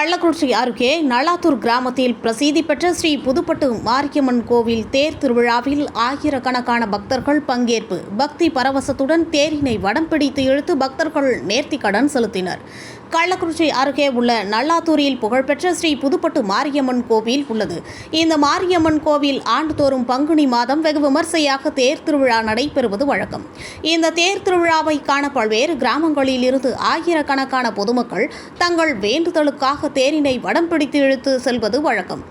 கள்ளக்குறிச்சி அருகே நல்லாத்தூர் கிராமத்தில் பிரசித்தி பெற்ற ஸ்ரீ புதுப்பட்டு மாரியம்மன் கோவில் தேர் திருவிழாவில் ஆயிரக்கணக்கான பக்தர்கள் பங்கேற்பு. பக்தி பரவசத்துடன் தேரினை வடம் பிடித்து இழுத்து பக்தர்கள் நேர்த்திக்கடன் செலுத்தினர். கள்ளக்குறிச்சி அருகே உள்ள நல்லாத்தூரில் புகழ்பெற்ற ஸ்ரீ புதுப்பட்டு மாரியம்மன் கோவில் உள்ளது. இந்த மாரியம்மன் கோவில் ஆண்டுதோறும் பங்குனி மாதம் வெகு விமர்சையாக தேர் திருவிழா நடைபெறுவது வழக்கம். இந்த தேர் திருவிழாவை காண பல்வேறு கிராமங்களில் இருந்து ஆயிரக்கணக்கான பொதுமக்கள் தங்கள் வேண்டுதலுக்காக தேரினை வடம் பிடித்து இழுத்து செல்வது வழக்கம்.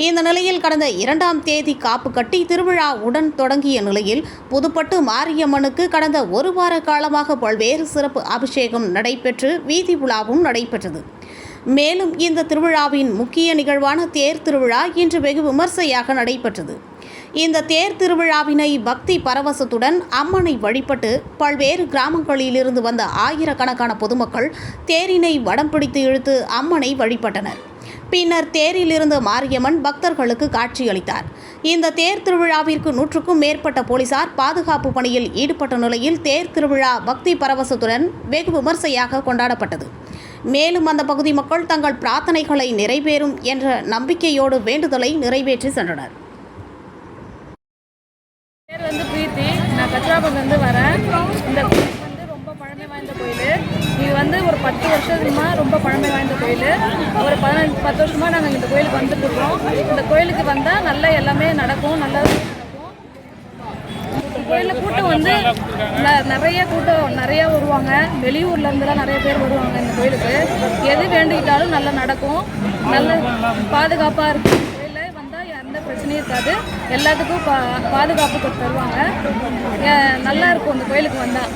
இந்த நிலையில் கடந்த 2ஆம் தேதி காப்பு கட்டி திருவிழா உடன் தொடங்கிய நிலையில் புதுப்பட்டு மாரியம்மனுக்கு கடந்த ஒரு வார காலமாக பல்வேறு சிறப்பு அபிஷேகம் நடைபெற்று வீதி உலாவும் நடைபெற்றது. மேலும் இந்த திருவிழாவின் முக்கிய நிகழ்வான தேர் திருவிழா இன்று வெகு விமர்சையாக நடைபெற்றது. இந்த தேர் திருவிழாவினை பக்தி பரவசத்துடன் அம்மனை வழிபட்டு பல்வேறு கிராமங்களிலிருந்து வந்த ஆயிரக்கணக்கான பொதுமக்கள் தேரினை வடம் பிடித்து இழுத்து அம்மனை வழிபட்டனர். பின்னர் தேரில் இருந்த மாரியம்மன் பக்தர்களுக்கு காட்சியளித்தார். இந்த தேர் திருவிழாவிற்கு 100க்கும் மேற்பட்ட போலீசார் பாதுகாப்பு பணியில் ஈடுபட்ட நிலையில் தேர் திருவிழா பக்தி பரவசத்துடன் வெகு விமர்சையாக கொண்டாடப்பட்டது. மேலும் அந்த பகுதி மக்கள் தங்கள் பிரார்த்தனைகளை நிறைவேறும் என்ற நம்பிக்கையோடு வேண்டுதலை நிறைவேற்றி சென்றனர். பேர் பிரீத்தி. நான் கச்சாபுரத்துலேருந்து வரேன். இந்த கோயில் ரொம்ப பழமை வாய்ந்த கோயில். இது ஒரு 10 வருஷமா ரொம்ப பழமை வாய்ந்த கோயில். ஒரு 10 வருஷமாக நாங்கள் இந்த கோயிலுக்கு வந்துட்டுருக்கோம். இந்த கோயிலுக்கு வந்தால் நல்லா எல்லாமே நடக்கும், நல்லா நடக்கும். கோயிலில் கூட்டம் நிறைய வருவாங்க. வெளியூர்லேருந்துலாம் நிறைய பேர் வருவாங்க இந்த கோயிலுக்கு. எது வேண்டிக்கிட்டாலும் நல்லா நடக்கும், நல்ல பாதுகாப்பாக இருக்கும். எந்த பிரச்சனையும் இருக்காது. எல்லாத்துக்கும் பாதுகாப்பு தருவாங்க. நல்லா இருக்கும் இந்த கோயிலுக்கு வந்தால்.